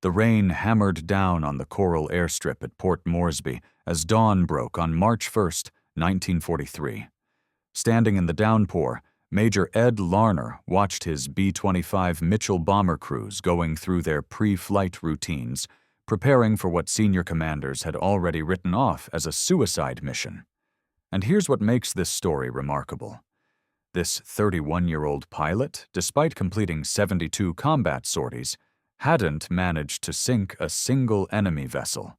The rain hammered down on the coral airstrip at Port Moresby as dawn broke on March 1st, 1943. Standing in the downpour, Major Ed Larner watched his B-25 Mitchell bomber crews going through their pre-flight routines, preparing for what senior commanders had already written off as a suicide mission. And here's what makes this story remarkable. This 31-year-old pilot, despite completing 72 combat sorties, hadn't managed to sink a single enemy vessel.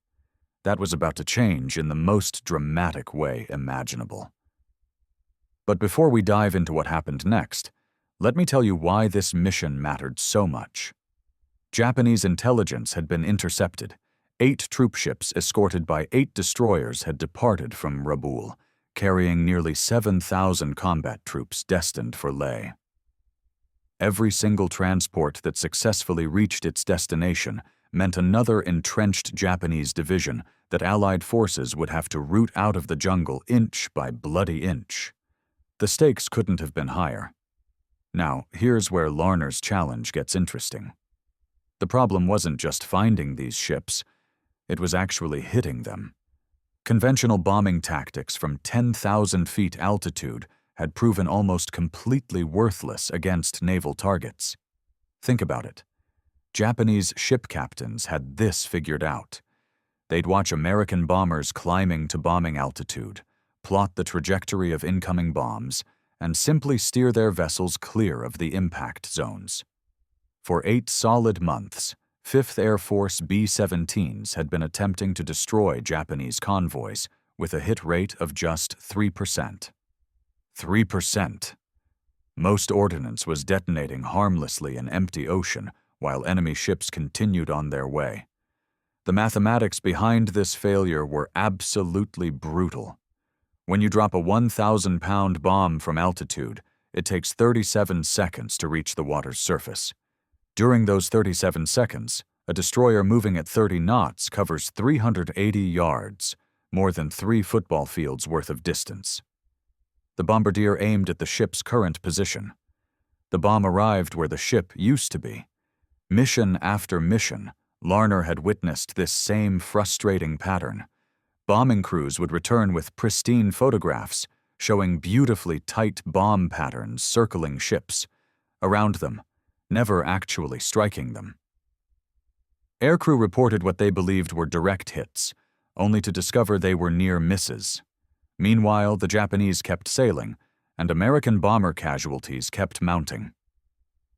That was about to change in the most dramatic way imaginable. But before we dive into what happened next, let me tell you why this mission mattered so much. Japanese intelligence had been intercepted. 8 troop ships escorted by 8 destroyers had departed from Rabaul, carrying nearly 7,000 combat troops destined for Leh. Every single transport that successfully reached its destination meant another entrenched Japanese division that Allied forces would have to root out of the jungle inch by bloody inch. The stakes couldn't have been higher. Now, here's where Larner's challenge gets interesting. The problem wasn't just finding these ships, it was actually hitting them. Conventional bombing tactics from 10,000 feet altitude had proven almost completely worthless against naval targets. Think about it. Japanese ship captains had this figured out. They'd watch American bombers climbing to bombing altitude, plot the trajectory of incoming bombs, and simply steer their vessels clear of the impact zones. For 8 solid months, 5th Air Force B-17s had been attempting to destroy Japanese convoys with a hit rate of just 3%. 3%. Most ordnance was detonating harmlessly in empty ocean while enemy ships continued on their way. The mathematics behind this failure were absolutely brutal. When you drop a 1,000-pound bomb from altitude, it takes 37 seconds to reach the water's surface. During those 37 seconds, a destroyer moving at 30 knots covers 380 yards, more than 3 football fields worth of distance. The bombardier aimed at the ship's current position. The bomb arrived where the ship used to be. Mission after mission, Larner had witnessed this same frustrating pattern. Bombing crews would return with pristine photographs showing beautifully tight bomb patterns circling ships around them, never actually striking them. Aircrew reported what they believed were direct hits, only to discover they were near misses. Meanwhile, the Japanese kept sailing, and American bomber casualties kept mounting.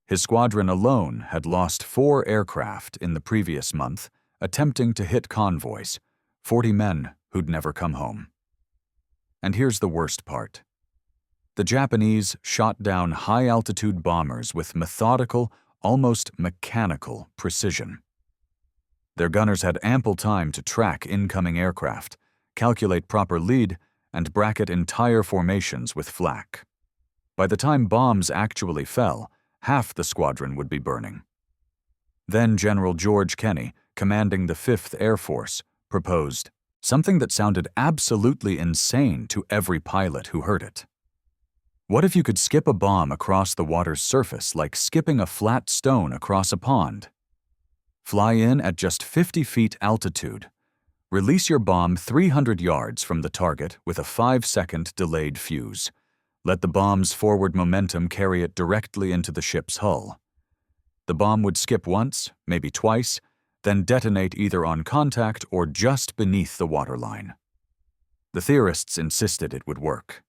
His squadron alone had lost 4 aircraft in the previous month, attempting to hit convoys, 40 men who'd never come home. And here's the worst part. The Japanese shot down high-altitude bombers with methodical, almost mechanical precision. Their gunners had ample time to track incoming aircraft, calculate proper lead, and bracket entire formations with flak. By the time bombs actually fell, half the squadron would be burning. Then General George Kenney, commanding the 5th Air Force, proposed something that sounded absolutely insane to every pilot who heard it. What if you could skip a bomb across the water's surface like skipping a flat stone across a pond? Fly in at just 50 feet altitude. Release your bomb 300 yards from the target with a 5-second delayed fuse. Let the bomb's forward momentum carry it directly into the ship's hull. The bomb would skip once, maybe twice, then detonate either on contact or just beneath the waterline. The theorists insisted it would work.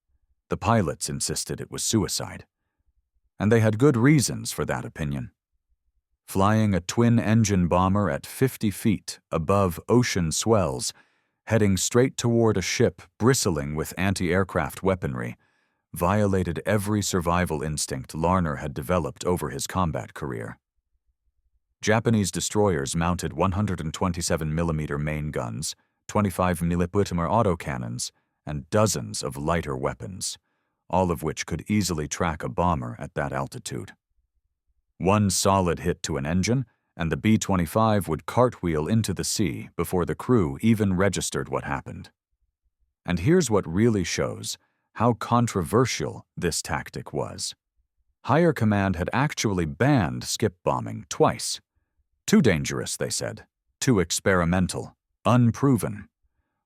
The pilots insisted it was suicide. And they had good reasons for that opinion. Flying a twin-engine bomber at 50 feet above ocean swells, heading straight toward a ship bristling with anti-aircraft weaponry, violated every survival instinct Larner had developed over his combat career. Japanese destroyers mounted 127mm main guns, 25mm autocannons, and dozens of lighter weapons, all of which could easily track a bomber at that altitude. One solid hit to an engine, and the B-25 would cartwheel into the sea before the crew even registered what happened. And here's what really shows how controversial this tactic was. Higher command had actually banned skip bombing twice. Too dangerous, they said. Too experimental. Unproven.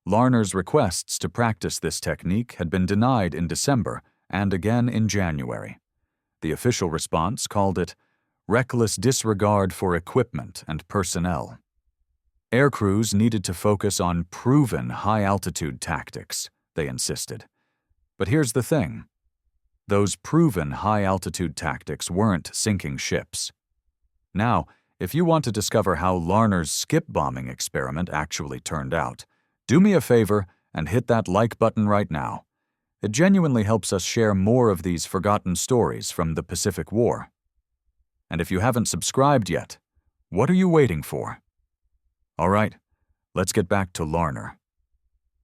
Larner's requests to practice this technique had been denied in December and again in January. The official response called it reckless disregard for equipment and personnel. Air crews needed to focus on proven high-altitude tactics, they insisted. But here's the thing. Those proven high-altitude tactics weren't sinking ships. Now, if you want to discover how Larner's skip bombing experiment actually turned out, do me a favor and hit that like button right now. It genuinely helps us share more of these forgotten stories from the Pacific War. And if you haven't subscribed yet, what are you waiting for? All right, let's get back to Larner.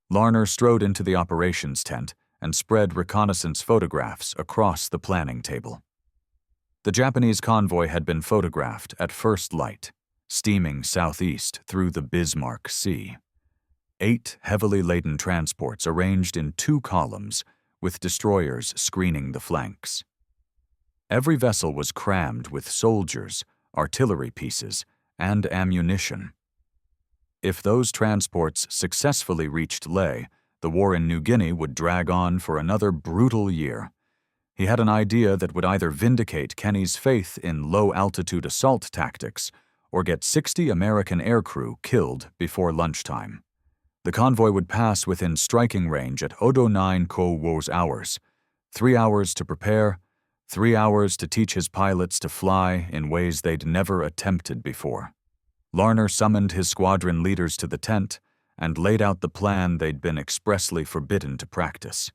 Larner strode into the operations tent and spread reconnaissance photographs across the planning table. The Japanese convoy had been photographed at first light, steaming southeast through the Bismarck Sea. 8 heavily laden transports arranged in 2 columns, with destroyers screening the flanks. Every vessel was crammed with soldiers, artillery pieces, and ammunition. If those transports successfully reached Leh, the war in New Guinea would drag on for another brutal year. He had an idea that would either vindicate Kenny's faith in low-altitude assault tactics or get 60 American aircrew killed before lunchtime. The convoy would pass within striking range at Odo 9 Ko Wo's hours. 3 hours to prepare, 3 hours to teach his pilots to fly in ways they'd never attempted before. Larner summoned his squadron leaders to the tent and laid out the plan they'd been expressly forbidden to practice.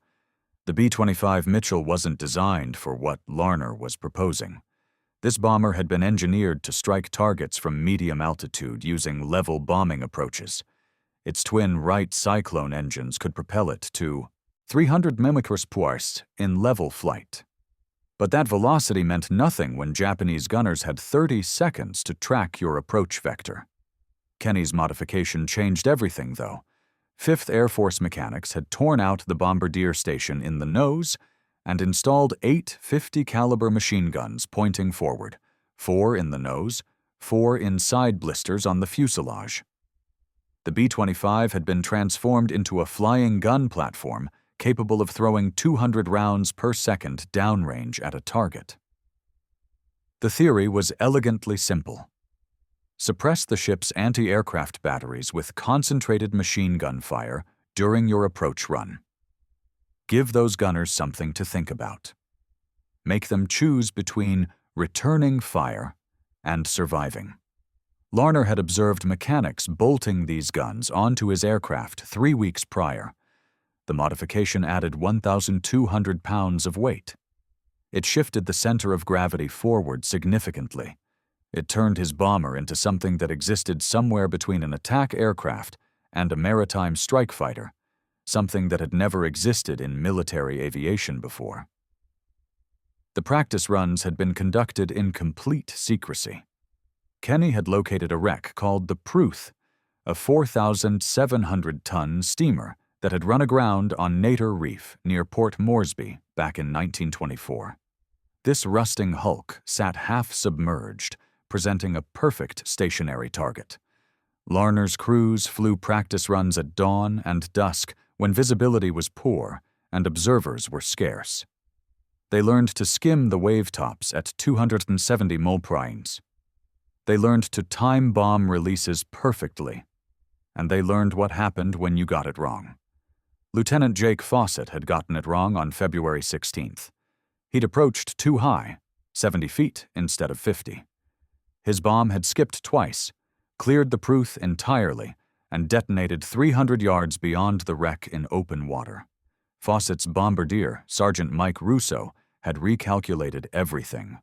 The B-25 Mitchell wasn't designed for what Larner was proposing. This bomber had been engineered to strike targets from medium altitude using level bombing approaches. Its twin Wright Cyclone engines could propel it to 300 km/h in level flight. But that velocity meant nothing when Japanese gunners had 30 seconds to track your approach vector. Kenny's modification changed everything, though. 5th Air Force mechanics had torn out the bombardier station in the nose and installed 8 50-caliber machine guns pointing forward, 4 in the nose, 4 in side blisters on the fuselage. The B-25 had been transformed into a flying gun platform capable of throwing 200 rounds per second downrange at a target. The theory was elegantly simple. Suppress the ship's anti-aircraft batteries with concentrated machine gun fire during your approach run. Give those gunners something to think about. Make them choose between returning fire and surviving. Larner had observed mechanics bolting these guns onto his aircraft 3 weeks prior. The modification added 1,200 pounds of weight. It shifted the center of gravity forward significantly. It turned his bomber into something that existed somewhere between an attack aircraft and a maritime strike fighter, something that had never existed in military aviation before. The practice runs had been conducted in complete secrecy. Kenny had located a wreck called the Pruth, a 4,700-ton steamer that had run aground on Nater Reef near Port Moresby back in 1924. This rusting hulk sat half-submerged, presenting a perfect stationary target. Larner's crews flew practice runs at dawn and dusk when visibility was poor and observers were scarce. They learned to skim the wave tops at 270 mph. They learned to time bomb releases perfectly, and they learned what happened when you got it wrong. Lieutenant Jake Fawcett had gotten it wrong on February 16th. He'd approached too high, 70 feet instead of 50. His bomb had skipped twice, cleared the Pruth entirely, and detonated 300 yards beyond the wreck in open water. Fawcett's bombardier, Sergeant Mike Russo, had recalculated everything.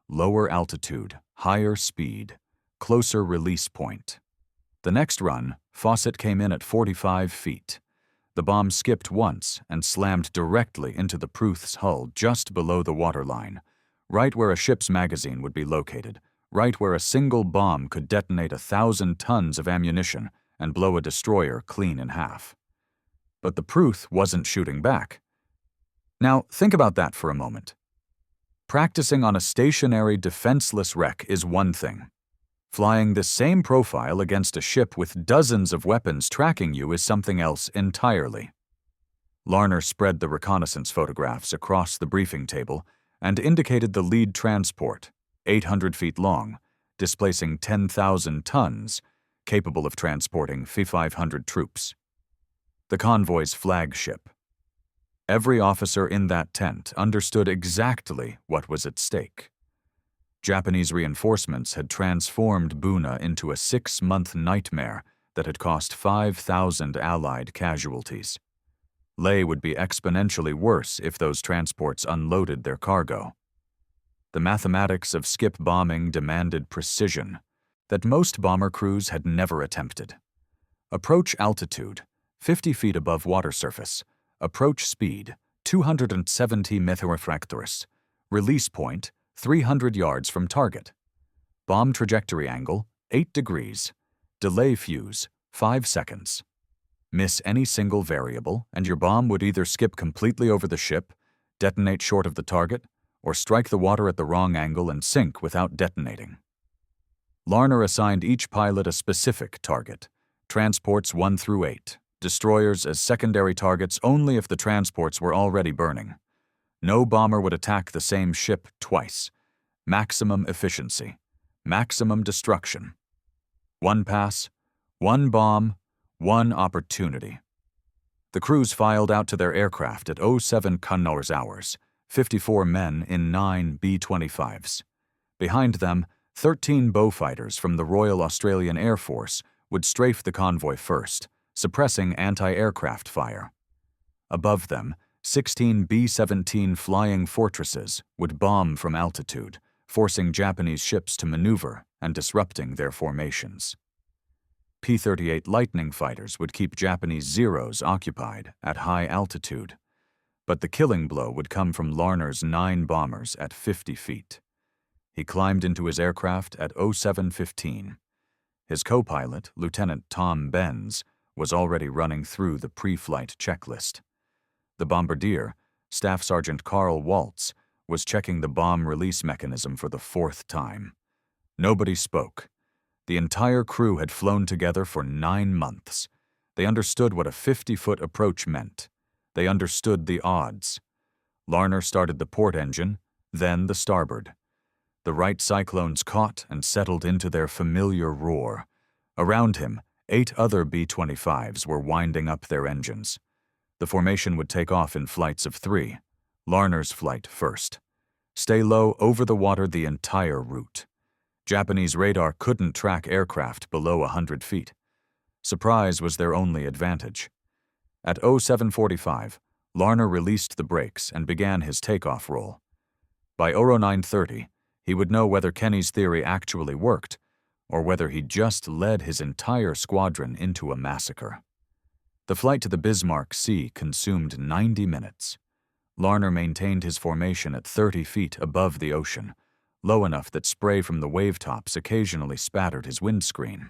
Lower altitude, higher speed, closer release point. The next run, Fawcett came in at 45 feet. The bomb skipped once and slammed directly into the Pruth's hull just below the waterline, right where a ship's magazine would be located, right where a single bomb could detonate 1,000 tons of ammunition and blow a destroyer clean in half. But the Pruth wasn't shooting back. Now, think about that for a moment. Practicing on a stationary, defenseless wreck is one thing. Flying this same profile against a ship with dozens of weapons tracking you is something else entirely. Larner spread the reconnaissance photographs across the briefing table and indicated the lead transport, 800 feet long, displacing 10,000 tons, capable of transporting 500 troops. The convoy's flagship. Every officer in that tent understood exactly what was at stake. Japanese reinforcements had transformed Buna into a 6-month nightmare that had cost 5,000 Allied casualties. Leh would be exponentially worse if those transports unloaded their cargo. The mathematics of skip bombing demanded precision that most bomber crews had never attempted. Approach altitude, 50 feet above water surface. Approach speed, 270 methrefractoris. Release point, 300 yards from target. Bomb trajectory angle, 8 degrees. Delay fuse, 5 seconds. Miss any single variable, and your bomb would either skip completely over the ship, detonate short of the target, or strike the water at the wrong angle and sink without detonating. Larner assigned each pilot a specific target, transports 1 through 8, destroyers as secondary targets only if the transports were already burning. No bomber would attack the same ship twice. Maximum efficiency, maximum destruction. 1 pass, 1 bomb, 1 opportunity. The crews filed out to their aircraft at 07 hours, 54 men in 9 B-25s. Behind them, 13 Beaufighters from the Royal Australian Air Force would strafe the convoy first, suppressing anti-aircraft fire. Above them, 16 B-17 Flying Fortresses would bomb from altitude, forcing Japanese ships to maneuver and disrupting their formations. P-38 Lightning fighters would keep Japanese Zeros occupied at high altitude, but the killing blow would come from Larner's 9 bombers at 50 feet. He climbed into his aircraft at 07:15. His co-pilot, Lieutenant Tom Benz, was already running through the pre-flight checklist. The bombardier, Staff Sergeant Carl Waltz, was checking the bomb release mechanism for the 4th time. Nobody spoke. The entire crew had flown together for 9 months. They understood what a 50-foot approach meant. They understood the odds. Larner started the port engine, then the starboard. The right cyclones caught and settled into their familiar roar. Around him, 8 other B-25s were winding up their engines. The formation would take off in flights of 3. Larner's flight first. Stay low over the water the entire route. Japanese radar couldn't track aircraft below 100 feet. Surprise was their only advantage. At 07:45, Larner released the brakes and began his takeoff roll. By 09:30, he would know whether Kenny's theory actually worked, or whether he just led his entire squadron into a massacre. The flight to the Bismarck Sea consumed 90 minutes. Larner maintained his formation at 30 feet above the ocean, low enough that spray from the wave tops occasionally spattered his windscreen.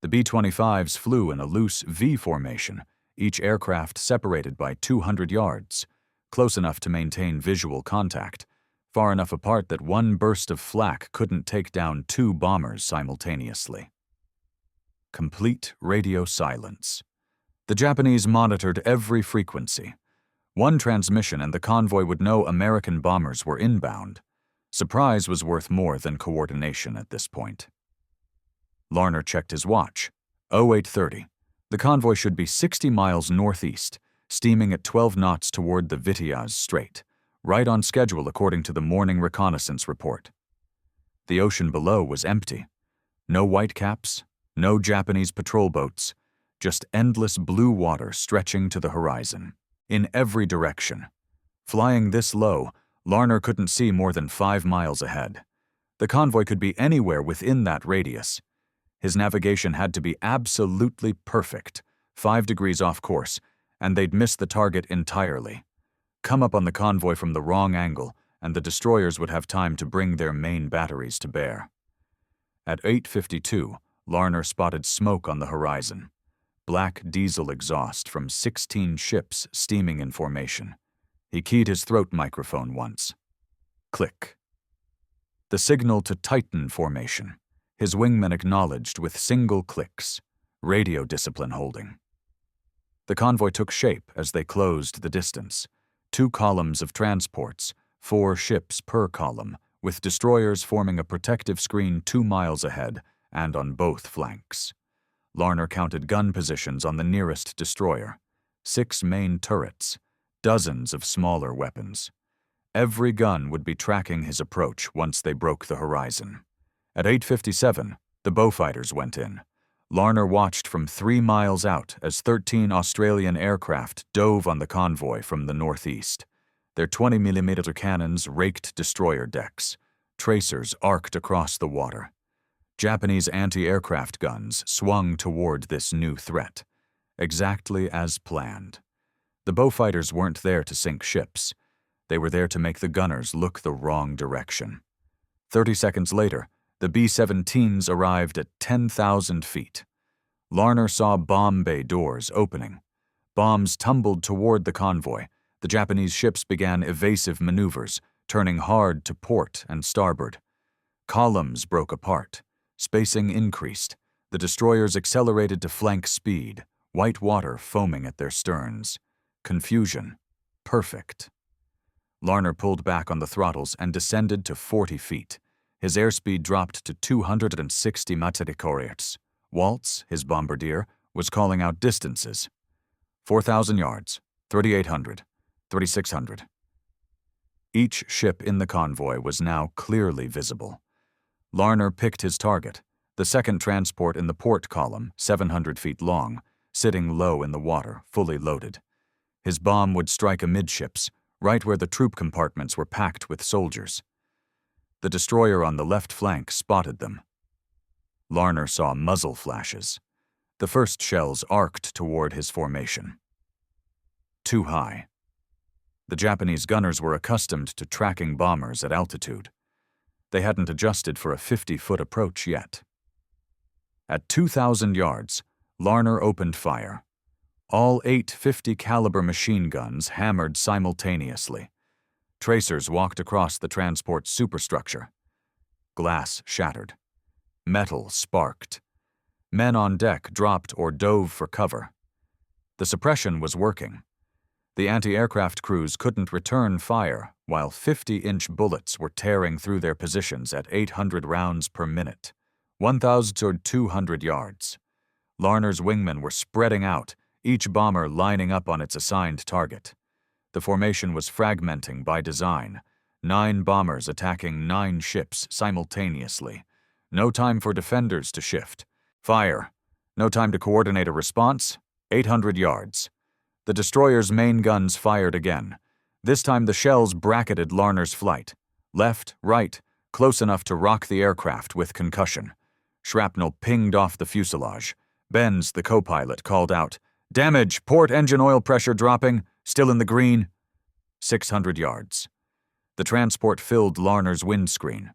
The B-25s flew in a loose V formation, each aircraft separated by 200 yards, close enough to maintain visual contact, far enough apart that one burst of flak couldn't take down 2 bombers simultaneously. Complete radio silence. The Japanese monitored every frequency. One transmission and the convoy would know American bombers were inbound. Surprise was worth more than coordination at this point. Larner checked his watch. 08:30. The convoy should be 60 miles northeast, steaming at 12 knots toward the Vitiaz Strait, right on schedule according to the morning reconnaissance report. The ocean below was empty. No whitecaps, no Japanese patrol boats, just endless blue water stretching to the horizon, in every direction. Flying this low, Larner couldn't see more than 5 miles ahead. The convoy could be anywhere within that radius. His navigation had to be absolutely perfect, 5 degrees off course, and they'd miss the target entirely. Come up on the convoy from the wrong angle, and the destroyers would have time to bring their main batteries to bear. At 8:52, Larner spotted smoke on the horizon. Black diesel exhaust from 16 ships steaming in formation. He keyed his throat microphone once. Click. The signal to Titan formation. His wingmen acknowledged with single clicks, radio discipline holding. The convoy took shape as they closed the distance. 2 columns of transports, 4 ships per column, with destroyers forming a protective screen 2 miles ahead and on both flanks. Larner counted gun positions on the nearest destroyer. 6 main turrets, dozens of smaller weapons. Every gun would be tracking his approach once they broke the horizon. At 8:57, the Beaufighters went in. Larner watched from 3 miles out as 13 Australian aircraft dove on the convoy from the northeast. Their 20mm cannons raked destroyer decks. Tracers arced across the water. Japanese anti-aircraft guns swung toward this new threat, exactly as planned. The Beaufighters weren't there to sink ships. They were there to make the gunners look the wrong direction. 30 seconds later, the B-17s arrived at 10,000 feet. Larner saw bomb bay doors opening. Bombs tumbled toward the convoy. The Japanese ships began evasive maneuvers, turning hard to port and starboard. Columns broke apart. Spacing increased. The destroyers accelerated to flank speed, white water foaming at their sterns. Confusion. Perfect. Larner pulled back on the throttles and descended to 40 feet. His airspeed dropped to 260 mph. Waltz, his bombardier, was calling out distances. 4,000 yards, 3,800, 3,600. Each ship in the convoy was now clearly visible. Larner picked his target, the second transport in the port column, 700 feet long, sitting low in the water, fully loaded. His bomb would strike amidships, right where the troop compartments were packed with soldiers. The destroyer on the left flank spotted them. Larner saw muzzle flashes. The first shells arced toward his formation. Too high. The Japanese gunners were accustomed to tracking bombers at altitude. They hadn't adjusted for a 50-foot approach yet. At 2,000 yards, Larner opened fire. All 8 50-caliber machine guns hammered simultaneously. Tracers walked across the transport's superstructure. Glass shattered. Metal sparked. Men on deck dropped or dove for cover. The suppression was working. The anti-aircraft crews couldn't return fire while 50-inch bullets were tearing through their positions at 800 rounds per minute, 1,200 yards. Larner's wingmen were spreading out, each bomber lining up on its assigned target. The formation was fragmenting by design, 9 bombers attacking 9 ships simultaneously. No time for defenders to shift. Fire. No time to coordinate a response. 800 yards. The destroyer's main guns fired again. This time the shells bracketed Larner's flight. Left, right, close enough to rock the aircraft with concussion. Shrapnel pinged off the fuselage. Benz, the co-pilot, called out, "Damage! Port engine oil pressure dropping. Still in the green." 600 yards. The transport filled Larner's windscreen.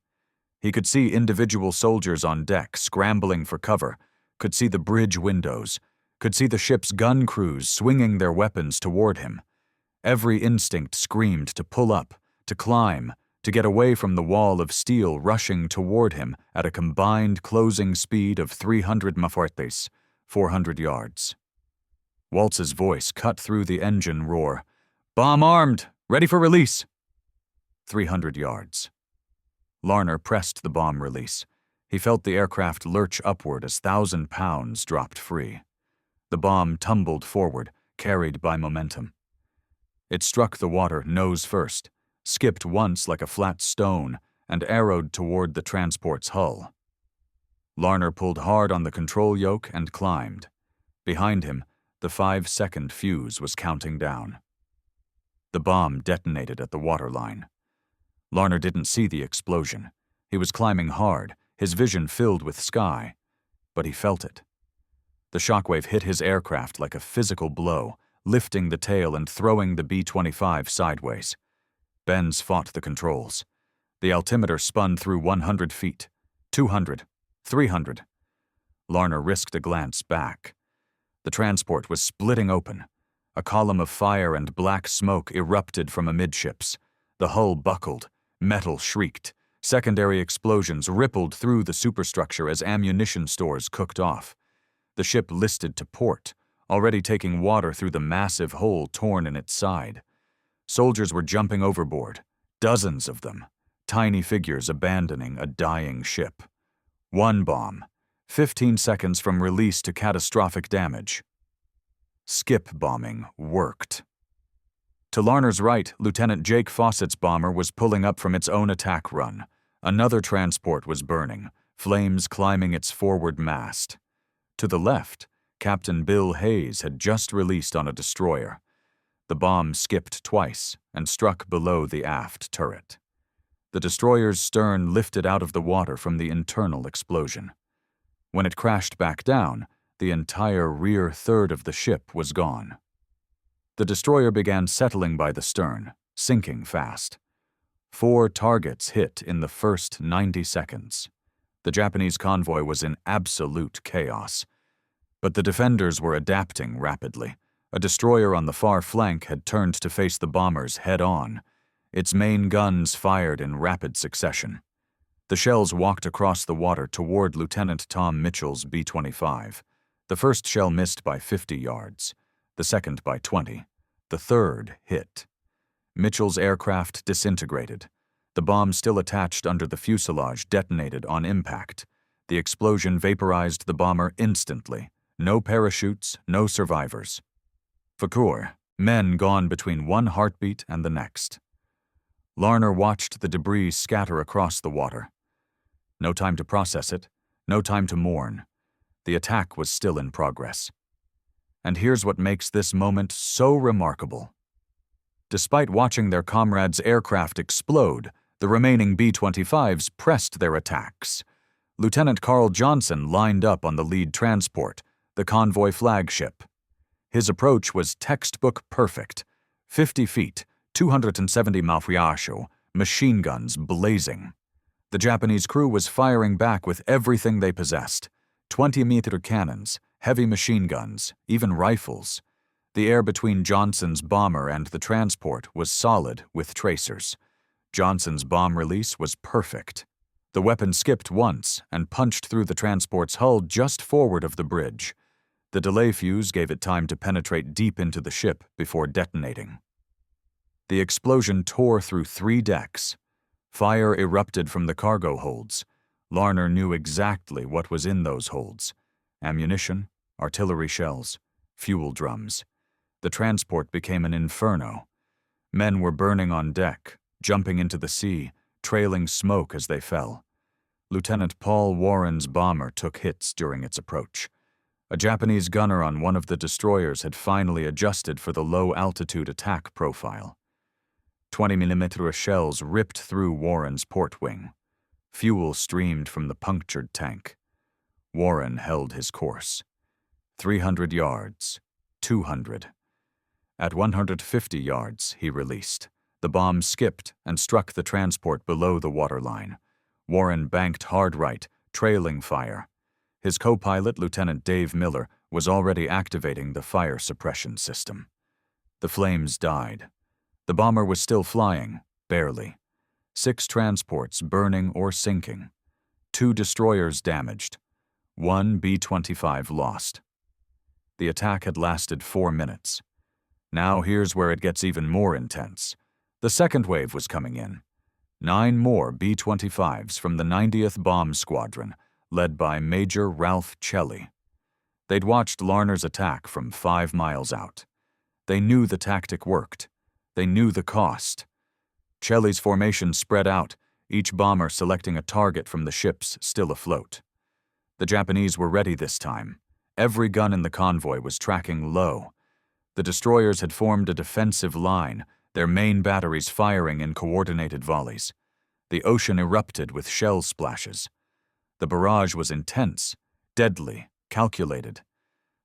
He could see individual soldiers on deck scrambling for cover, could see the bridge windows, could see the ship's gun crews swinging their weapons toward him. Every instinct screamed to pull up, to climb, to get away from the wall of steel rushing toward him at a combined closing speed of 300 mph, 400 yards. Waltz's voice cut through the engine roar. "Bomb armed! Ready for release!" 300 yards. Larner pressed the bomb release. He felt the aircraft lurch upward as 1,000 pounds dropped free. The bomb tumbled forward, carried by momentum. It struck the water nose first, skipped once like a flat stone, and arrowed toward the transport's hull. Larner pulled hard on the control yoke and climbed. Behind him, the 5-second fuse was counting down. The bomb detonated at the waterline. Larner didn't see the explosion. He was climbing hard, his vision filled with sky, but he felt it. The shockwave hit his aircraft like a physical blow, lifting the tail and throwing the B-25 sideways. Benz fought the controls. The altimeter spun through 100 feet, 200, 300. Larner risked a glance back. The transport was splitting open. A column of fire and black smoke erupted from amidships. The hull buckled. Metal shrieked. Secondary explosions rippled through the superstructure as ammunition stores cooked off. The ship listed to port, already taking water through the massive hole torn in its side. Soldiers were jumping overboard, dozens of them, tiny figures abandoning a dying ship. One bomb, 15 seconds from release to catastrophic damage. Skip bombing worked. To Larner's right, Lieutenant Jake Fawcett's bomber was pulling up from its own attack run. Another transport was burning, flames climbing its forward mast. To the left, Captain Bill Hayes had just released on a destroyer. The bomb skipped twice and struck below the aft turret. The destroyer's stern lifted out of the water from the internal explosion. When it crashed back down, the entire rear third of the ship was gone. The destroyer began settling by the stern, sinking fast. 4 targets hit in the first 90 seconds. The Japanese convoy was in absolute chaos. But the defenders were adapting rapidly. A destroyer on the far flank had turned to face the bombers head-on. Its main guns fired in rapid succession. The shells walked across the water toward Lieutenant Tom Mitchell's B-25. The first shell missed by 50 yards, the second by 20. The third hit. Mitchell's aircraft disintegrated. The bomb still attached under the fuselage detonated on impact. The explosion vaporized the bomber instantly. No parachutes, no survivors. Fakur, men gone between one heartbeat and the next. Larner watched the debris scatter across the water. No time to process it, no time to mourn. The attack was still in progress. And here's what makes this moment so remarkable. Despite watching their comrades' aircraft explode, the remaining B-25s pressed their attacks. Lieutenant Carl Johnson lined up on the lead transport, the convoy flagship. His approach was textbook perfect. 50 feet, 270 malfriacho, machine guns blazing. The Japanese crew was firing back with everything they possessed. 20-meter cannons, heavy machine guns, even rifles. The air between Johnson's bomber and the transport was solid with tracers. Johnson's bomb release was perfect. The weapon skipped once and punched through the transport's hull just forward of the bridge. The delay fuse gave it time to penetrate deep into the ship before detonating. The explosion tore through 3 decks. Fire erupted from the cargo holds. Larner knew exactly what was in those holds: ammunition, artillery shells, fuel drums. The transport became an inferno. Men were burning on deck, jumping into the sea, trailing smoke as they fell. Lieutenant Paul Warren's bomber took hits during its approach. A Japanese gunner on one of the destroyers had finally adjusted for the low-altitude attack profile. 20mm shells ripped through Warren's port wing. Fuel streamed from the punctured tank. Warren held his course. 300 yards, 200. At 150 yards, he released. The bomb skipped and struck the transport below the waterline. Warren banked hard right, trailing fire. His co-pilot, Lieutenant Dave Miller, was already activating the fire suppression system. The flames died. The bomber was still flying, barely. 6 transports burning or sinking. 2 destroyers damaged. 1 B-25 lost. The attack had lasted 4 minutes. Now here's where it gets even more intense. The second wave was coming in. 9 more B-25s from the 90th Bomb Squadron, led by Major Ralph Chelly. They'd watched Larner's attack from 5 miles out. They knew the tactic worked. They knew the cost. Chelly's formation spread out, each bomber selecting a target from the ships still afloat. The Japanese were ready this time. Every gun in the convoy was tracking low. The destroyers had formed a defensive line, their main batteries firing in coordinated volleys. The ocean erupted with shell splashes. The barrage was intense, deadly, calculated.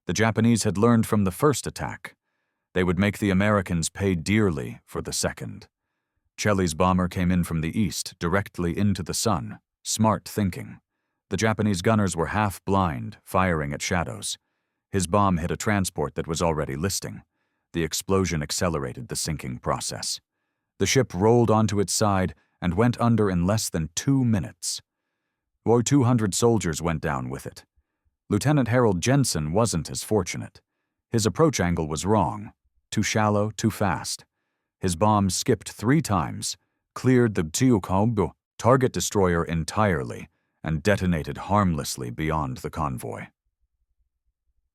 The Japanese had learned from the first attack. They would make the Americans pay dearly for the second. Chelly's bomber came in from the east, directly into the sun. Smart thinking. The Japanese gunners were half blind, firing at shadows. His bomb hit a transport that was already listing. The explosion accelerated the sinking process. The ship rolled onto its side, and went under in less than 2 minutes. Over 200 soldiers went down with it. Lieutenant Harold Jensen wasn't as fortunate. His approach angle was wrong. Too shallow, too fast. His bomb skipped 3 times, cleared the Tsiukobu target destroyer entirely, and detonated harmlessly beyond the convoy.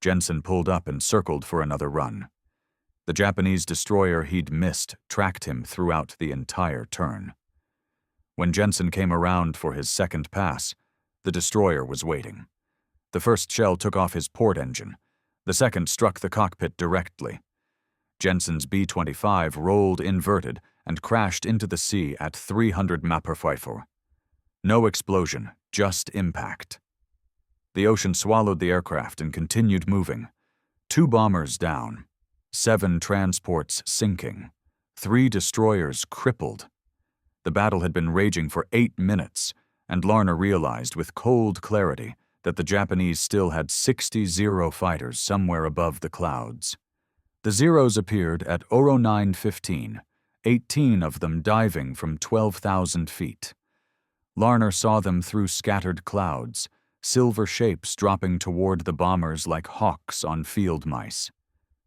Jensen pulled up and circled for another run. The Japanese destroyer he'd missed tracked him throughout the entire turn. When Jensen came around for his second pass, the destroyer was waiting. The first shell took off his port engine. The second struck the cockpit directly. Jensen's B-25 rolled inverted and crashed into the sea at 300 mph. No explosion, just impact. The ocean swallowed the aircraft and continued moving. 2 bombers down, 7 transports sinking, 3 destroyers crippled. The battle had been raging for 8 minutes, and Larner realized with cold clarity that the Japanese still had 60 Zero fighters somewhere above the clouds. The Zeros appeared at 09:15, 18 of them diving from 12,000 feet. Larner saw them through scattered clouds, silver shapes dropping toward the bombers like hawks on field mice.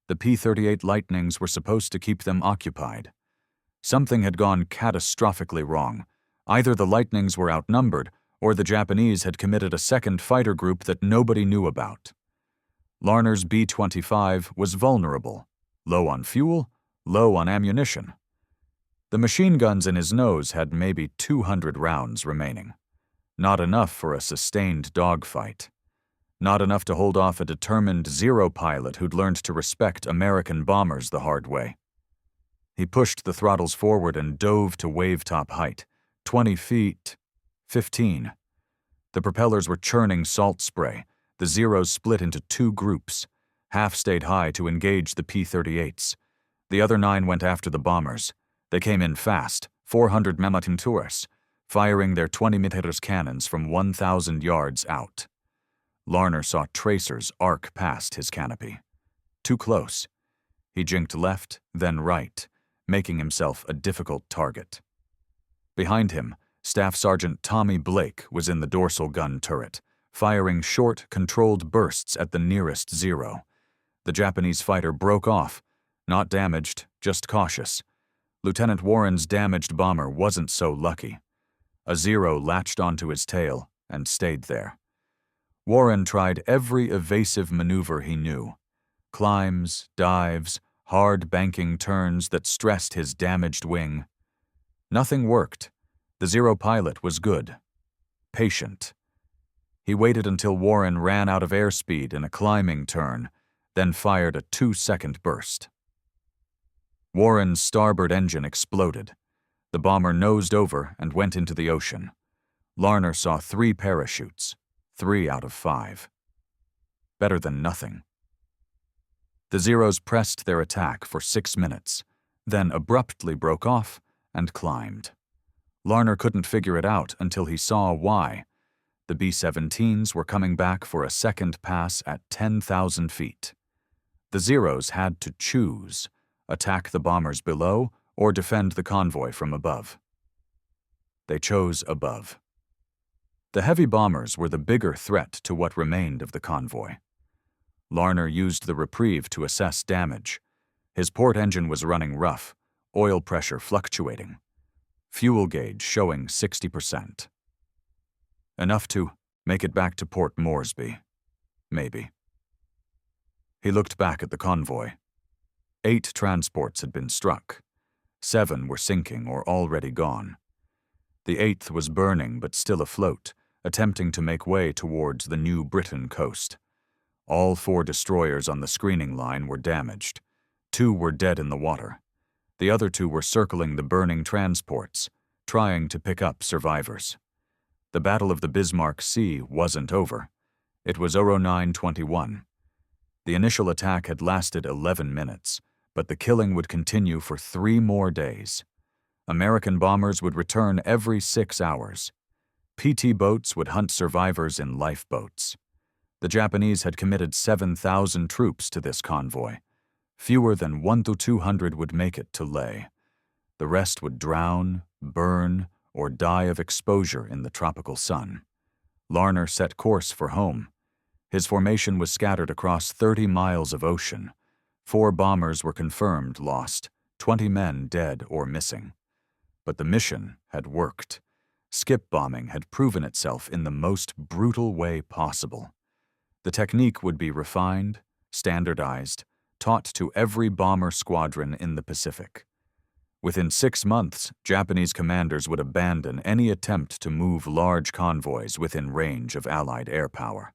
The P-38 Lightnings were supposed to keep them occupied. Something had gone catastrophically wrong. Either the Lightnings were outnumbered, or the Japanese had committed a second fighter group that nobody knew about. Larner's B-25 was vulnerable, low on fuel, low on ammunition. The machine guns in his nose had maybe 200 rounds remaining. Not enough for a sustained dogfight. Not enough to hold off a determined Zero pilot who'd learned to respect American bombers the hard way. He pushed the throttles forward and dove to wave-top height, 20 feet, 15. The propellers were churning salt spray. The Zeros split into 2 groups. Half stayed high to engage the P-38s. The other 9 went after the bombers. They came in fast, 400 mm, firing their 20mm cannons from 1,000 yards out. Larner saw tracers arc past his canopy. Too close. He jinked left, then right, making himself a difficult target. Behind him, Staff Sergeant Tommy Blake was in the dorsal gun turret, firing short, controlled bursts at the nearest Zero. The Japanese fighter broke off, not damaged, just cautious. Lieutenant Warren's damaged bomber wasn't so lucky. A Zero latched onto his tail and stayed there. Warren tried every evasive maneuver he knew. Climbs, dives, hard banking turns that stressed his damaged wing. Nothing worked. The Zero pilot was good. Patient. He waited until Warren ran out of airspeed in a climbing turn, then fired a 2-second burst. Warren's starboard engine exploded. The bomber nosed over and went into the ocean. Larner saw 3 parachutes, 3 out of 5. Better than nothing. The Zeros pressed their attack for 6 minutes, then abruptly broke off and climbed. Larner couldn't figure it out until he saw why. The B-17s were coming back for a second pass at 10,000 feet. The Zeros had to choose, attack the bombers below or defend the convoy from above. They chose above. The heavy bombers were the bigger threat to what remained of the convoy. Larner used the reprieve to assess damage. His port engine was running rough, oil pressure fluctuating. Fuel gauge showing 60%. Enough to make it back to Port Moresby. Maybe. He looked back at the convoy. 8 transports had been struck. 7 were sinking or already gone. The 8th was burning but still afloat, attempting to make way towards the New Britain coast. All 4 destroyers on the screening line were damaged. 2 were dead in the water. The other 2 were circling the burning transports, trying to pick up survivors. The Battle of the Bismarck Sea wasn't over. It was 09:21. The initial attack had lasted 11 minutes, but the killing would continue for 3 more days. American bombers would return every 6 hours. PT boats would hunt survivors in lifeboats. The Japanese had committed 7,000 troops to this convoy. Fewer than 1 to 200 would make it to Leh. The rest would drown, burn, or die of exposure in the tropical sun. Larner set course for home. His formation was scattered across 30 miles of ocean. 4 bombers were confirmed lost, 20 men dead or missing. But the mission had worked. Skip bombing had proven itself in the most brutal way possible. The technique would be refined, standardized, taught to every bomber squadron in the Pacific. Within 6 months, Japanese commanders would abandon any attempt to move large convoys within range of Allied air power.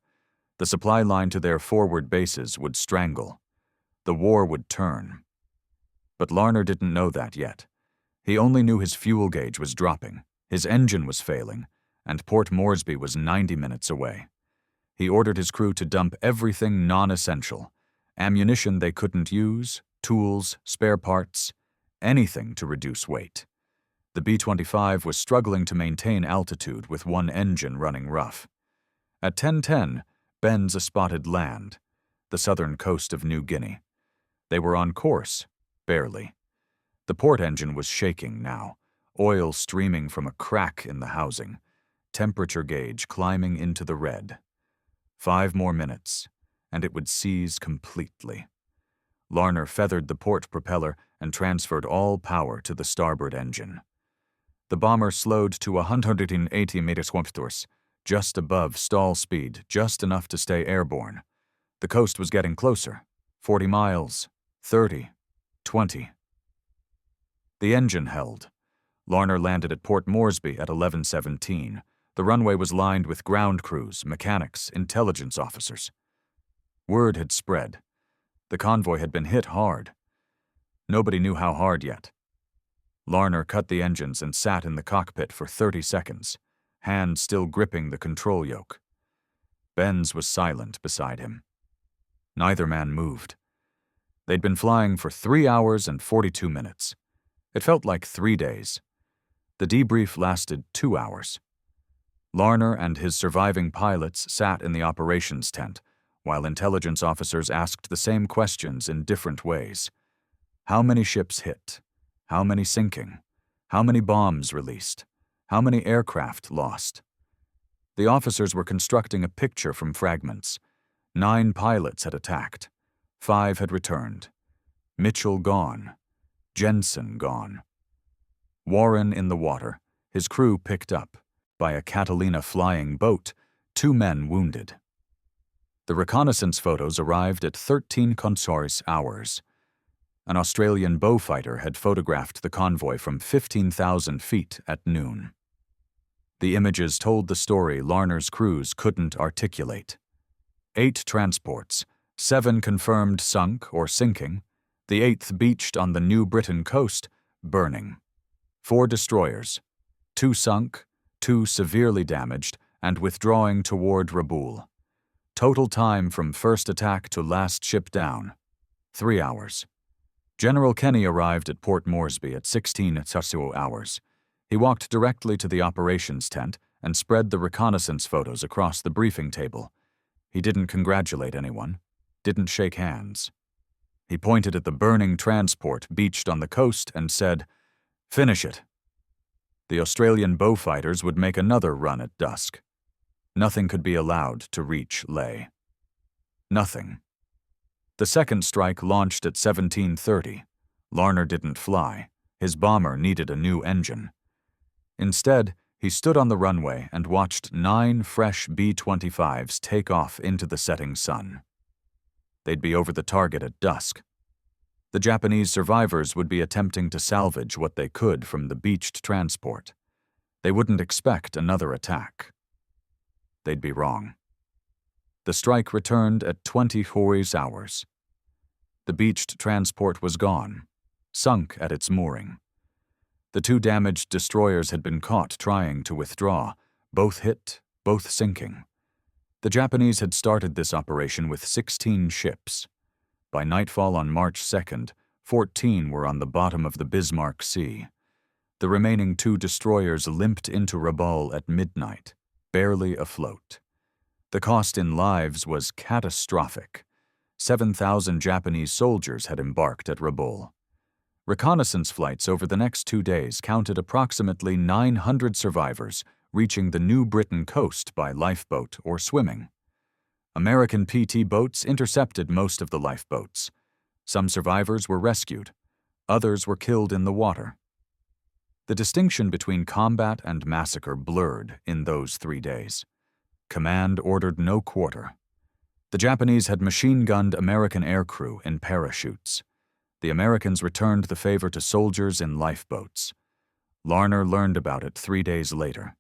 The supply line to their forward bases would strangle. The war would turn. But Larner didn't know that yet. He only knew his fuel gauge was dropping, his engine was failing, and Port Moresby was 90 minutes away. He ordered his crew to dump everything non-essential, ammunition they couldn't use, tools, spare parts, anything to reduce weight. The B-25 was struggling to maintain altitude with one engine running rough. At 10:10, Benza spotted land, the southern coast of New Guinea. They were on course, barely. The port engine was shaking now, oil streaming from a crack in the housing, temperature gauge climbing into the red. 5 more minutes, and it would seize completely. Larner feathered the port propeller and transferred all power to the starboard engine. The bomber slowed to 180 meters, just above stall speed, just enough to stay airborne. The coast was getting closer. 40 miles, 30, 20. The engine held. Larner landed at Port Moresby at 11:17. The runway was lined with ground crews, mechanics, intelligence officers. Word had spread. The convoy had been hit hard. Nobody knew how hard yet. Larner cut the engines and sat in the cockpit for 30 seconds, hand still gripping the control yoke. Benz was silent beside him. Neither man moved. They'd been flying for 3 hours and 42 minutes. It felt like 3 days. The debrief lasted 2 hours. Larner and his surviving pilots sat in the operations tent, while intelligence officers asked the same questions in different ways. How many ships hit? How many sinking? How many bombs released? How many aircraft lost? The officers were constructing a picture from fragments. 9 pilots had attacked. 5 had returned. Mitchell gone. Jensen gone. Warren in the water, his crew picked up. By a Catalina flying boat, 2 men wounded. The reconnaissance photos arrived at 13 consors hours. An Australian Beaufighter had photographed the convoy from 15,000 feet at noon. The images told the story Larner's crews couldn't articulate. 8 transports, 7 confirmed sunk or sinking, the 8th beached on the New Britain coast, burning. 4 destroyers, 2 sunk, 2 severely damaged, and withdrawing toward Rabaul. Total time from first attack to last ship down, 3 hours. General Kenny arrived at Port Moresby at 16 hours. He walked directly to the operations tent and spread the reconnaissance photos across the briefing table. He didn't congratulate anyone, didn't shake hands. He pointed at the burning transport beached on the coast and said, "Finish it." The Australian Beaufighters would make another run at dusk. Nothing could be allowed to reach Lae. Nothing. The second strike launched at 17:30. Larner didn't fly. His bomber needed a new engine. Instead, he stood on the runway and watched 9 fresh B-25s take off into the setting sun. They'd be over the target at dusk. The Japanese survivors would be attempting to salvage what they could from the beached transport. They wouldn't expect another attack. They'd be wrong. The strike returned at 20 hours. The beached transport was gone, sunk at its mooring. The 2 damaged destroyers had been caught trying to withdraw, both hit, both sinking. The Japanese had started this operation with 16 ships. By nightfall on March 2nd, 14 were on the bottom of the Bismarck Sea. The remaining 2 destroyers limped into Rabaul at midnight, barely afloat. The cost in lives was catastrophic. 7,000 Japanese soldiers had embarked at Rabaul. Reconnaissance flights over the next 2 days counted approximately 900 survivors reaching the New Britain coast by lifeboat or swimming. American PT boats intercepted most of the lifeboats. Some survivors were rescued. Others were killed in the water. The distinction between combat and massacre blurred in those 3 days. Command ordered no quarter. The Japanese had machine-gunned American aircrew in parachutes. The Americans returned the favor to soldiers in lifeboats. Larner learned about it 3 days later.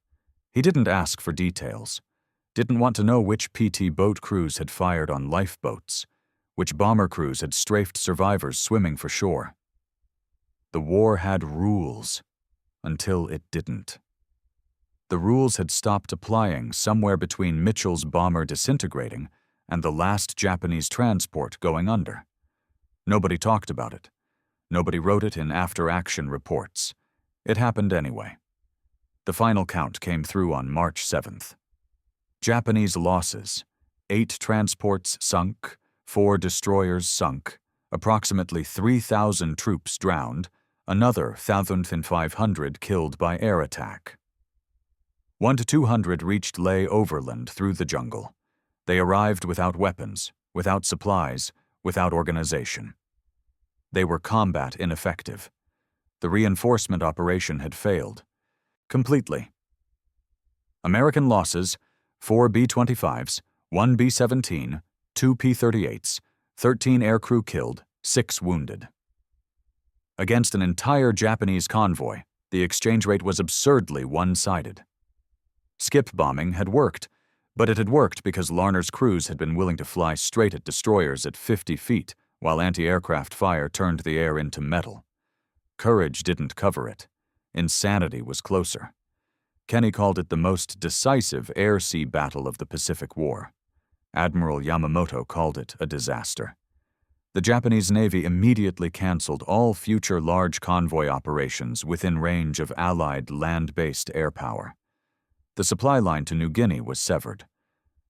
He didn't ask for details, didn't want to know which PT boat crews had fired on lifeboats, which bomber crews had strafed survivors swimming for shore. The war had rules, until it didn't. The rules had stopped applying somewhere between Mitchell's bomber disintegrating and the last Japanese transport going under. Nobody talked about it. Nobody wrote it in after-action reports. It happened anyway. The final count came through on March 7th. Japanese losses: 8 transports sunk, 4 destroyers sunk, approximately 3,000 troops drowned, another 1,500 killed by air attack. 1 to 200 reached Leh overland through the jungle. They arrived without weapons, without supplies, without organization. They were combat ineffective. The reinforcement operation had failed. Completely. American losses: 4 B-25s, 1 B-17, 2 P-38s, 13 aircrew killed, 6 wounded. Against an entire Japanese convoy, the exchange rate was absurdly one-sided. Skip bombing had worked, but it had worked because Larner's crews had been willing to fly straight at destroyers at 50 feet while anti-aircraft fire turned the air into metal. Courage didn't cover it. Insanity was closer. Kenny called it the most decisive air-sea battle of the Pacific War. Admiral Yamamoto called it a disaster. The Japanese Navy immediately canceled all future large convoy operations within range of Allied land-based air power. The supply line to New Guinea was severed.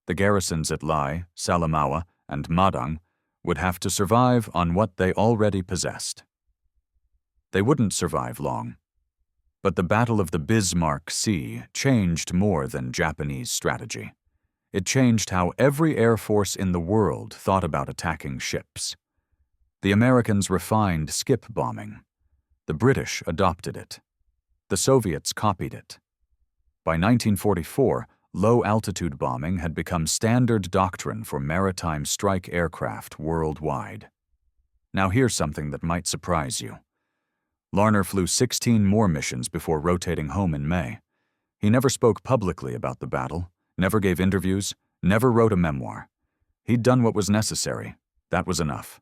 The garrisons at Lai, Salamaua, and Madang would have to survive on what they already possessed. They wouldn't survive long. But the Battle of the Bismarck Sea changed more than Japanese strategy. It changed how every air force in the world thought about attacking ships. The Americans refined skip bombing. The British adopted it. The Soviets copied it. By 1944, low-altitude bombing had become standard doctrine for maritime strike aircraft worldwide. Now here's something that might surprise you. Larner flew 16 more missions before rotating home in May. He never spoke publicly about the battle, never gave interviews, never wrote a memoir. He'd done what was necessary. That was enough.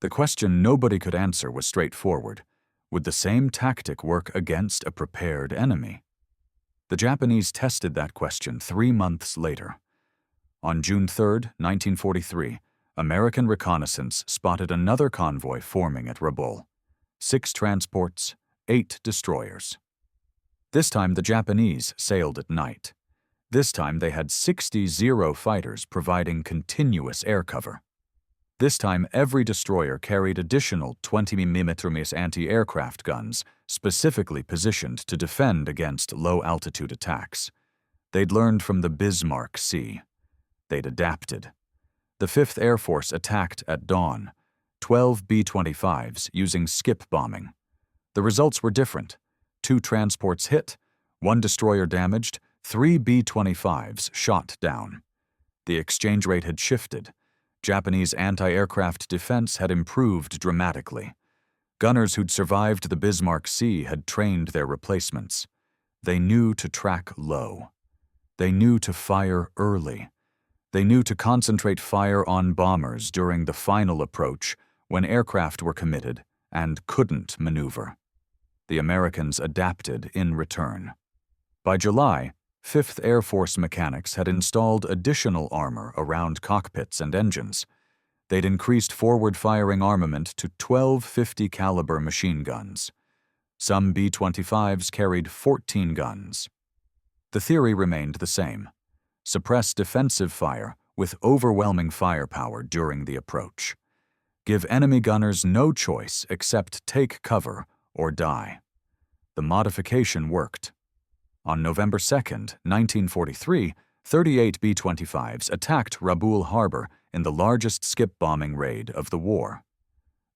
The question nobody could answer was straightforward. Would the same tactic work against a prepared enemy? The Japanese tested that question 3 months later. On June 3, 1943, American reconnaissance spotted another convoy forming at Rabaul. 6 transports, 8 destroyers. This time the Japanese sailed at night. This time they had 60 Zero fighters providing continuous air cover. This time every destroyer carried additional 20mm anti-aircraft guns specifically positioned to defend against low-altitude attacks. They'd learned from the Bismarck Sea. They'd adapted. The 5th Air Force attacked at dawn, 12 B-25s using skip bombing. The results were different. 2 transports hit, 1 destroyer damaged, 3 B-25s shot down. The exchange rate had shifted. Japanese anti-aircraft defense had improved dramatically. Gunners who'd survived the Bismarck Sea had trained their replacements. They knew to track low. They knew to fire early. They knew to concentrate fire on bombers during the final approach when aircraft were committed and couldn't maneuver. The Americans adapted in return. By July, 5th Air Force mechanics had installed additional armor around cockpits and engines. They'd increased forward-firing armament to 12 .50 caliber machine guns. Some B-25s carried 14 guns. The theory remained the same: suppress defensive fire with overwhelming firepower during the approach. Give enemy gunners no choice except take cover or die. The modification worked. On November 2, 1943, 38 B-25s attacked Rabaul Harbor in the largest skip bombing raid of the war.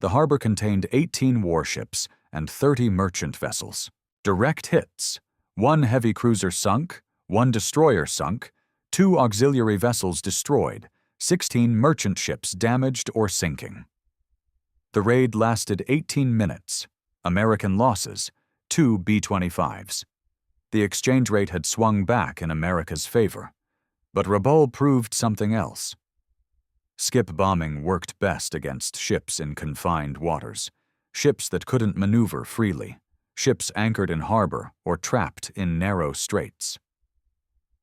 The harbor contained 18 warships and 30 merchant vessels. Direct hits: 1 heavy cruiser sunk, 1 destroyer sunk, 2 auxiliary vessels destroyed, 16 merchant ships damaged or sinking. The raid lasted 18 minutes. American losses: 2 B-25s. The exchange rate had swung back in America's favor, but Rabaul proved something else. Skip bombing worked best against ships in confined waters, ships that couldn't maneuver freely, ships anchored in harbor or trapped in narrow straits.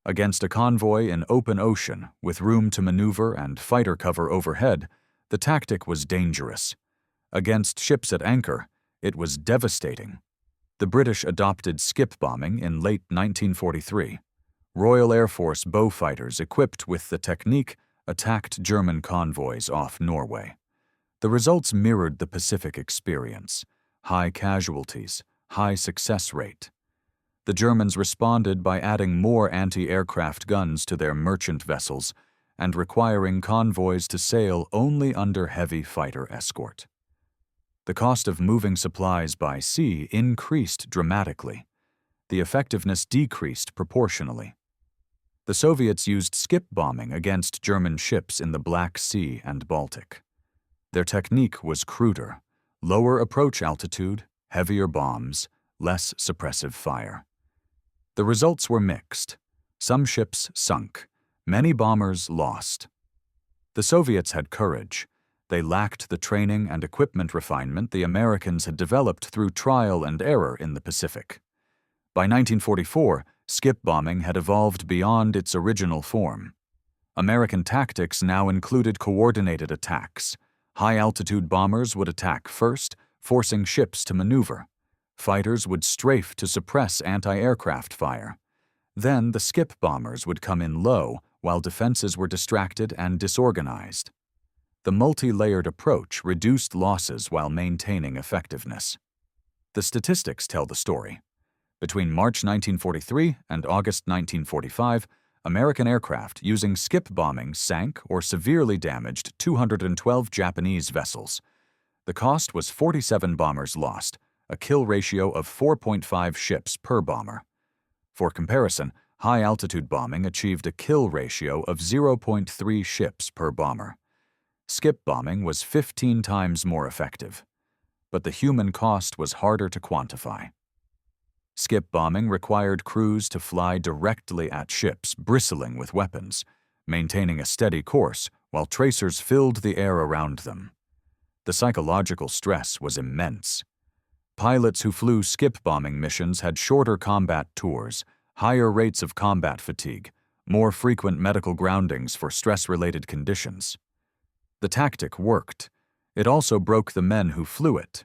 Against a convoy in open ocean with room to maneuver and fighter cover overhead, the tactic was dangerous. Against ships at anchor, it was devastating. The British adopted skip bombing in late 1943. Royal Air Force Beaufighters equipped with the technique attacked German convoys off Norway. The results mirrored the Pacific experience: high casualties, high success rate. The Germans responded by adding more anti-aircraft guns to their merchant vessels and requiring convoys to sail only under heavy fighter escort. The cost of moving supplies by sea increased dramatically. The effectiveness decreased proportionally. The Soviets used skip bombing against German ships in the Black Sea and Baltic. Their technique was cruder: lower approach altitude, heavier bombs, less suppressive fire. The results were mixed. Some ships sunk, many bombers lost. The Soviets had courage. They lacked the training and equipment refinement the Americans had developed through trial and error in the Pacific. By 1944, skip bombing had evolved beyond its original form. American tactics now included coordinated attacks. High-altitude bombers would attack first, forcing ships to maneuver. Fighters would strafe to suppress anti-aircraft fire. Then the skip bombers would come in low while defenses were distracted and disorganized. The multi-layered approach reduced losses while maintaining effectiveness. The statistics tell the story. Between March 1943 and August 1945, American aircraft using skip bombing sank or severely damaged 212 Japanese vessels. The cost was 47 bombers lost, a kill ratio of 4.5 ships per bomber. For comparison, high-altitude bombing achieved a kill ratio of 0.3 ships per bomber. Skip bombing was 15 times more effective, but the human cost was harder to quantify. Skip bombing required crews to fly directly at ships bristling with weapons, maintaining a steady course while tracers filled the air around them. The psychological stress was immense. Pilots who flew skip bombing missions had shorter combat tours, higher rates of combat fatigue, more frequent medical groundings for stress-related conditions. The tactic worked. It also broke the men who flew it.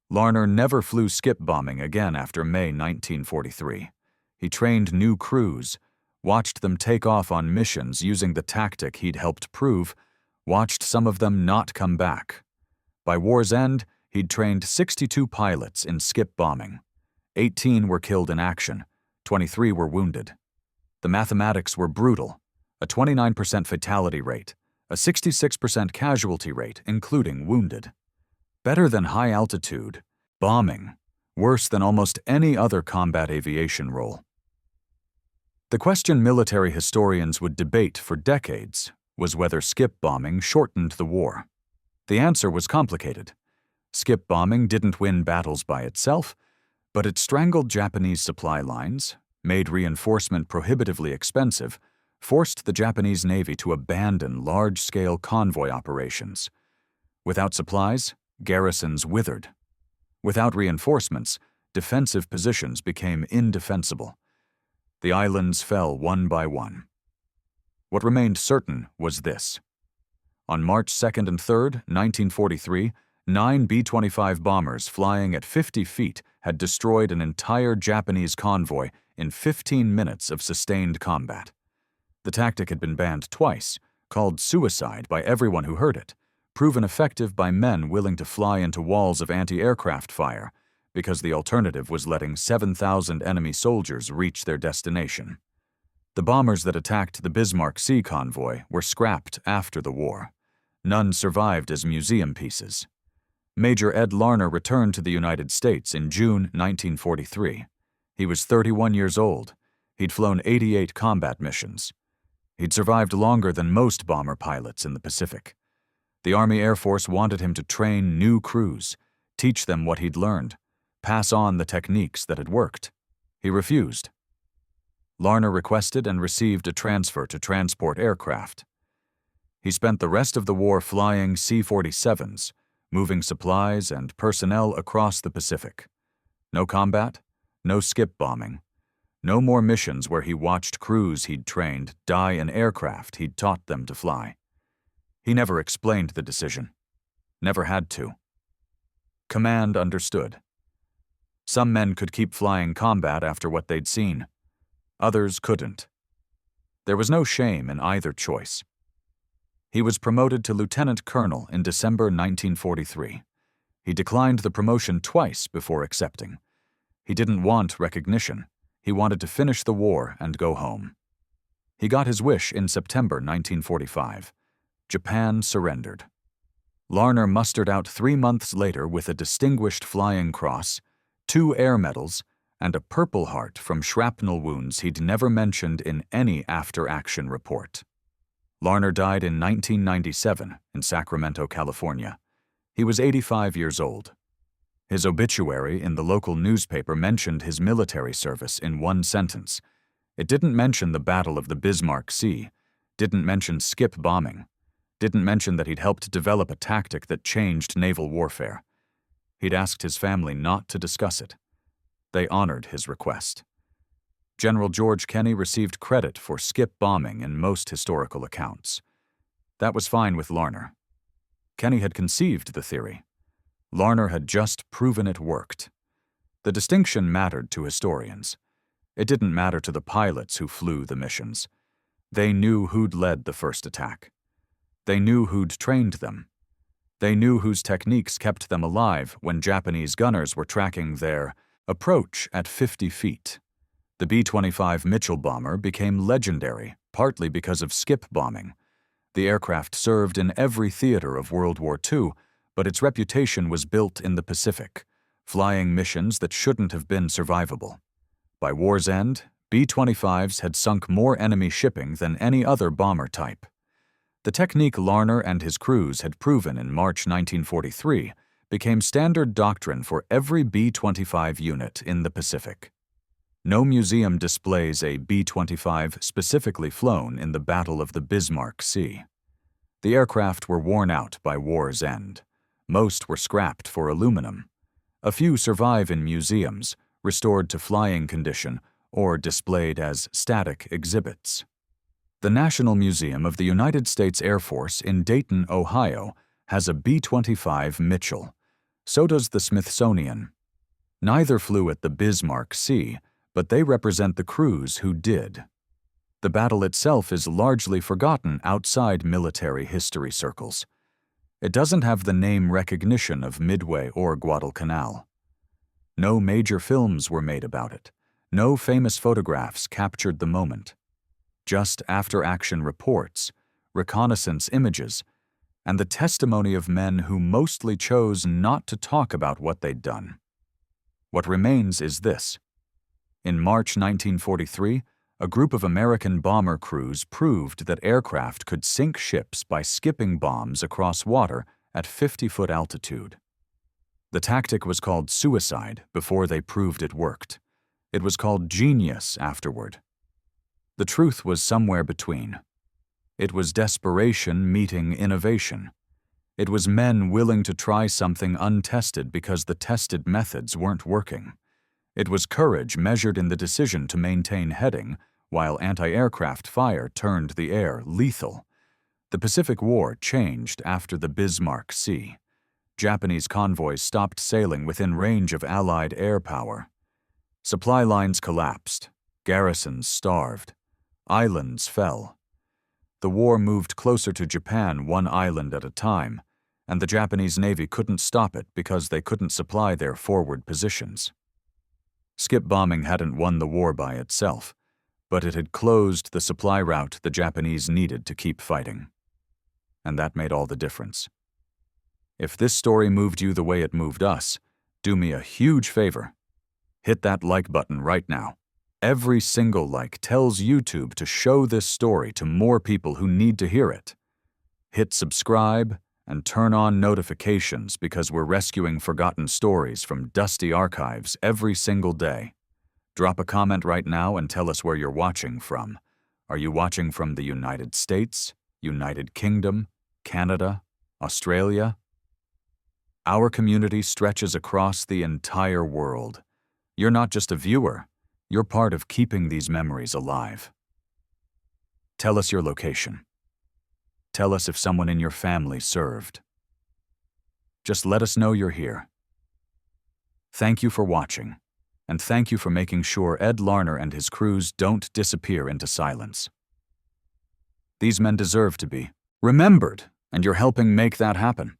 Larner never flew skip bombing again after May 1943. He trained new crews, watched them take off on missions using the tactic he'd helped prove, watched some of them not come back. By war's end, he'd trained 62 pilots in skip bombing. 18 were killed in action, 23 were wounded. The mathematics were brutal: a 29% fatality rate, a 66% casualty rate, including wounded. Better than high-altitude bombing, worse than almost any other combat aviation role. The question military historians would debate for decades was whether skip bombing shortened the war. The answer was complicated. Skip bombing didn't win battles by itself, but it strangled Japanese supply lines, made reinforcement prohibitively expensive, forced the Japanese Navy to abandon large-scale convoy operations. Without supplies, garrisons withered. Without reinforcements, defensive positions became indefensible. The islands fell one by one. What remained certain was this. On March 2nd and 3rd, 1943, 9 B-25 bombers flying at 50 feet had destroyed an entire Japanese convoy in 15 minutes of sustained combat. The tactic had been banned twice, called suicide by everyone who heard it, proven effective by men willing to fly into walls of anti-aircraft fire, because the alternative was letting 7,000 enemy soldiers reach their destination. The bombers that attacked the Bismarck Sea convoy were scrapped after the war. None survived as museum pieces. Major Ed Larner returned to the United States in June 1943. He was 31 years old. He'd flown 88 combat missions. He'd survived longer than most bomber pilots in the Pacific. The Army Air Force wanted him to train new crews, teach them what he'd learned, pass on the techniques that had worked. He refused. Larner requested and received a transfer to transport aircraft. He spent the rest of the war flying C-47s, moving supplies and personnel across the Pacific. No combat, no skip bombing, no more missions where he watched crews he'd trained die in aircraft he'd taught them to fly. He never explained the decision. Never had to. Command understood. Some men could keep flying combat after what they'd seen. Others couldn't. There was no shame in either choice. He was promoted to lieutenant colonel in December 1943. He declined the promotion twice before accepting. He didn't want recognition. He wanted to finish the war and go home. He got his wish in September 1945. Japan surrendered. Larner mustered out 3 months later with a Distinguished Flying Cross, 2 air medals, and a Purple Heart from shrapnel wounds he'd never mentioned in any after-action report. Larner died in 1997 in Sacramento, California. He was 85 years old. His obituary in the local newspaper mentioned his military service in one sentence. It didn't mention the Battle of the Bismarck Sea, didn't mention skip bombing, didn't mention that he'd helped develop a tactic that changed naval warfare. He'd asked his family not to discuss it. They honored his request. General George Kenney received credit for skip bombing in most historical accounts. That was fine with Larner. Kenney had conceived the theory. Larner had just proven it worked. The distinction mattered to historians. It didn't matter to the pilots who flew the missions. They knew who'd led the first attack. They knew who'd trained them. They knew whose techniques kept them alive when Japanese gunners were tracking their approach at 50 feet. The B-25 Mitchell bomber became legendary, partly because of skip bombing. The aircraft served in every theater of World War II, but its reputation was built in the Pacific, flying missions that shouldn't have been survivable. By war's end, B-25s had sunk more enemy shipping than any other bomber type. The technique Larner and his crews had proven in March 1943 became standard doctrine for every B-25 unit in the Pacific. No museum displays a B-25 specifically flown in the Battle of the Bismarck Sea. The aircraft were worn out by war's end. Most were scrapped for aluminum. A few survive in museums, restored to flying condition, or displayed as static exhibits. The National Museum of the United States Air Force in Dayton, Ohio, has a B-25 Mitchell. So does the Smithsonian. Neither flew at the Bismarck Sea, but they represent the crews who did. The battle itself is largely forgotten outside military history circles. It doesn't have the name recognition of Midway or Guadalcanal. No major films were made about it. No famous photographs captured the moment. Just after-action reports, reconnaissance images, and the testimony of men who mostly chose not to talk about what they'd done. What remains is this. In March 1943, a group of American bomber crews proved that aircraft could sink ships by skipping bombs across water at 50-foot altitude. The tactic was called suicide before they proved it worked. It was called genius afterward. The truth was somewhere between. It was desperation meeting innovation. It was men willing to try something untested because the tested methods weren't working. It was courage measured in the decision to maintain heading while anti-aircraft fire turned the air lethal. The Pacific War changed after the Bismarck Sea. Japanese convoys stopped sailing within range of Allied air power. Supply lines collapsed. Garrisons starved. Islands fell. The war moved closer to Japan one island at a time, and the Japanese Navy couldn't stop it because they couldn't supply their forward positions. Skip bombing hadn't won the war by itself, but it had closed the supply route the Japanese needed to keep fighting. And that made all the difference. If this story moved you the way it moved us, do me a huge favor. Hit that like button right now. Every single like tells YouTube to show this story to more people who need to hear it. Hit subscribe and turn on notifications because we're rescuing forgotten stories from dusty archives every single day. Drop a comment right now and tell us where you're watching from. Are you watching from the United States, United Kingdom, Canada, Australia? Our community stretches across the entire world. You're not just a viewer, you're part of keeping these memories alive. Tell us your location. Tell us if someone in your family served. Just let us know you're here. Thank you for watching, and thank you for making sure Ed Larner and his crews don't disappear into silence. These men deserve to be remembered, and you're helping make that happen.